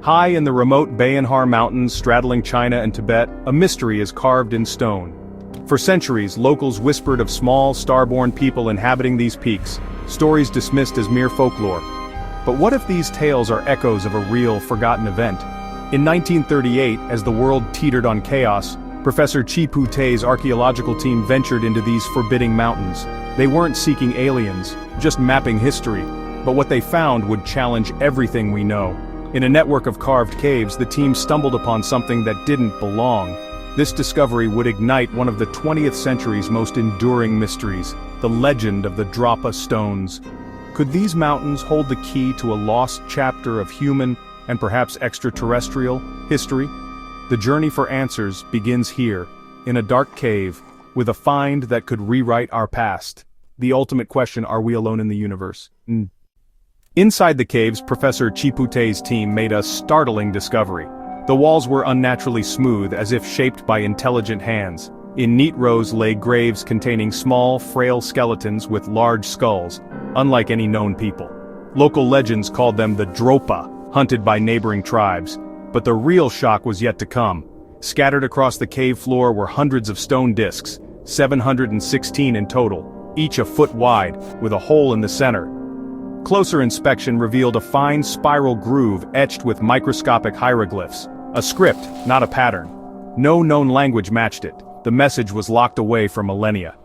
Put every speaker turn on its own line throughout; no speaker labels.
High in the remote Bayanhar Mountains straddling China and Tibet, a mystery is carved in stone. For centuries, locals whispered of small, star-born people inhabiting these peaks, stories dismissed as mere folklore. But what if these tales are echoes of a real, forgotten event? In 1938, as the world teetered on chaos, Professor Chi Pu-tei's archaeological team ventured into these forbidding mountains. They weren't seeking aliens, just mapping history. But what they found would challenge everything we know. In a network of carved caves, the team stumbled upon something that didn't belong. This discovery would ignite one of the 20th century's most enduring mysteries, the legend of the Dropa Stones. Could these mountains hold the key to a lost chapter of human, and perhaps extraterrestrial, history? The journey for answers begins here, in a dark cave, with a find that could rewrite our past. The ultimate question: are we alone in the universe? Inside the caves, Professor Chi Pu-tei's team made a startling discovery. The walls were unnaturally smooth, as if shaped by intelligent hands. In neat rows lay graves containing small, frail skeletons with large skulls, unlike any known people. Local legends called them the Dropa, hunted by neighboring tribes. But the real shock was yet to come. Scattered across the cave floor were hundreds of stone discs, 716 in total, each a foot wide, with a hole in the center. Closer inspection revealed a fine spiral groove etched with microscopic hieroglyphs. A script, not a pattern. No known language matched it. The message was locked away for millennia.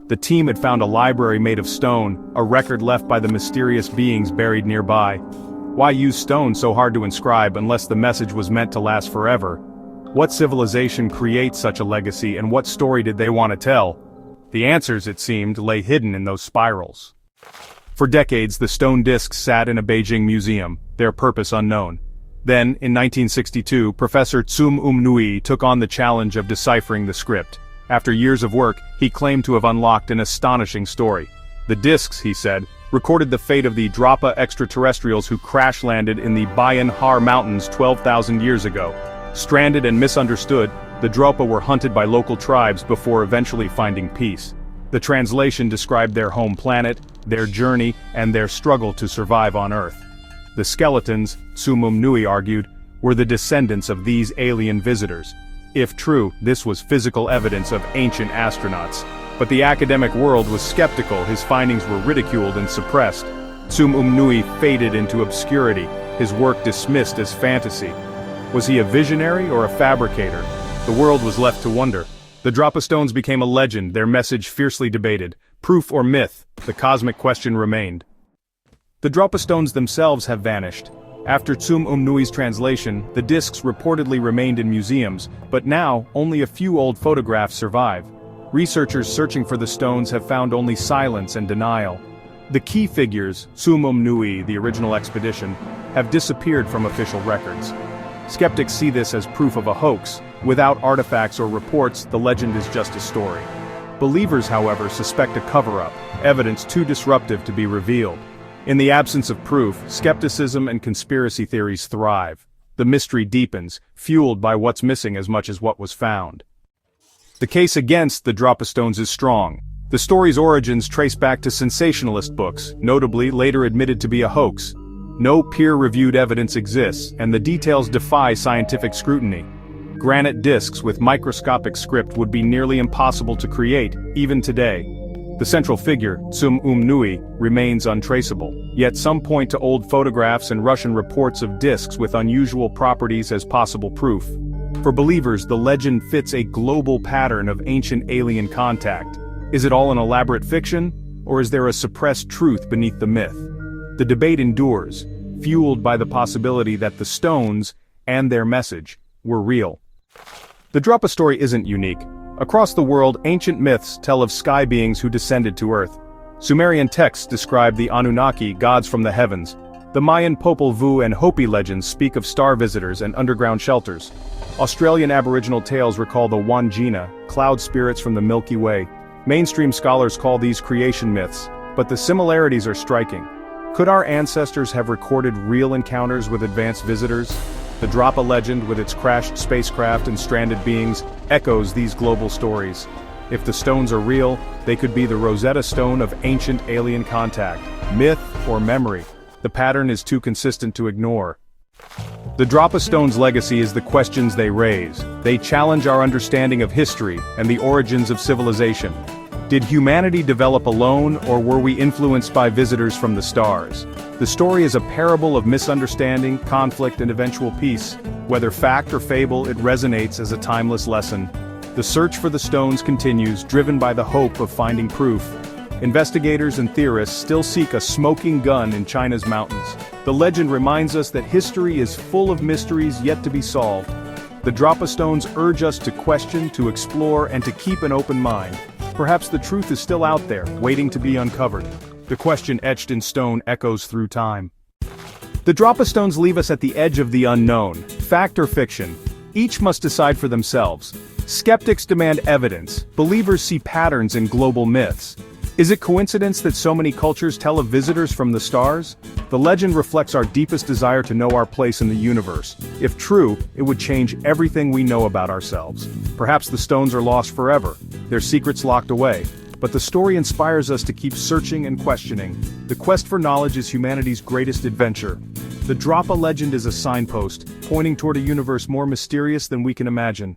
The team had found a library made of stone, a record left by the mysterious beings buried nearby. Why use stone so hard to inscribe unless the message was meant to last forever? What civilization creates such a legacy, and what story did they want to tell? The answers, it seemed, lay hidden in those spirals. For decades, the stone discs sat in a Beijing museum, their purpose unknown. Then, in 1962, Professor Tsum Nui took on the challenge of deciphering the script. After years of work, he claimed to have unlocked an astonishing story. The discs, he said, recorded the fate of the Dropa extraterrestrials who crash-landed in the Bayanhar Mountains 12,000 years ago. Stranded and misunderstood, the Dropa were hunted by local tribes before eventually finding peace. The translation described their home planet, their journey, and their struggle to survive on Earth. The skeletons, Tsum Nui argued, were the descendants of these alien visitors. If true, this was physical evidence of ancient astronauts. But the academic world was skeptical. His findings were ridiculed and suppressed. Tsum Nui faded into obscurity, his work dismissed as fantasy. Was he a visionary or a fabricator? The world was left to wonder. The Dropa Stones became a legend, their message fiercely debated. Proof or myth, the cosmic question remained. The Dropa Stones themselves have vanished. After Tsum Nui's translation, the discs reportedly remained in museums, but now, only a few old photographs survive. Researchers searching for the stones have found only silence and denial. The key figures, Tsum Nui, the original expedition, have disappeared from official records. Skeptics see this as proof of a hoax. Without artifacts or reports, the legend is just a story. Believers, however, suspect a cover-up, evidence too disruptive to be revealed. In the absence of proof, skepticism and conspiracy theories thrive. The mystery deepens, fueled by what's missing as much as what was found. The case against the Dropa Stones is strong. The story's origins trace back to sensationalist books, notably later admitted to be a hoax. No peer-reviewed evidence exists, and the details defy scientific scrutiny. Granite discs with microscopic script would be nearly impossible to create, even today. The central figure, Tsum Nui, remains untraceable, yet some point to old photographs and Russian reports of discs with unusual properties as possible proof. For believers, the legend fits a global pattern of ancient alien contact. Is it all an elaborate fiction, or is there a suppressed truth beneath the myth? The debate endures, fueled by the possibility that the stones, and their message, were real. The Dropa story isn't unique. Across the world, ancient myths tell of sky beings who descended to Earth. Sumerian texts describe the Anunnaki, gods from the heavens. The Mayan Popol Vuh and Hopi legends speak of star visitors and underground shelters. Australian Aboriginal tales recall the Wandjina, cloud spirits from the Milky Way. Mainstream scholars call these creation myths, but the similarities are striking. Could our ancestors have recorded real encounters with advanced visitors? The Dropa legend, with its crashed spacecraft and stranded beings, echoes these global stories. If the stones are real, they could be the Rosetta Stone of ancient alien contact. Myth or memory? The pattern is too consistent to ignore. The Dropa Stones' legacy is the questions they raise. They challenge our understanding of history and the origins of civilization. Did humanity develop alone, or were we influenced by visitors from the stars? The story is a parable of misunderstanding, conflict, and eventual peace. Whether fact or fable, it resonates as a timeless lesson. The search for the stones continues, driven by the hope of finding proof. Investigators and theorists still seek a smoking gun in China's mountains. The legend reminds us that history is full of mysteries yet to be solved. The Dropa Stones urge us to question, to explore, and to keep an open mind. Perhaps the truth is still out there, waiting to be uncovered. The question etched in stone echoes through time. The Dropa Stones leave us at the edge of the unknown. Fact or fiction? Each must decide for themselves. Skeptics demand evidence. Believers see patterns in global myths. Is it coincidence that so many cultures tell of visitors from the stars? The legend reflects our deepest desire to know our place in the universe. If true, it would change everything we know about ourselves. Perhaps the stones are lost forever, their secrets locked away. But the story inspires us to keep searching and questioning. The quest for knowledge is humanity's greatest adventure. The Dropa legend is a signpost, pointing toward a universe more mysterious than we can imagine.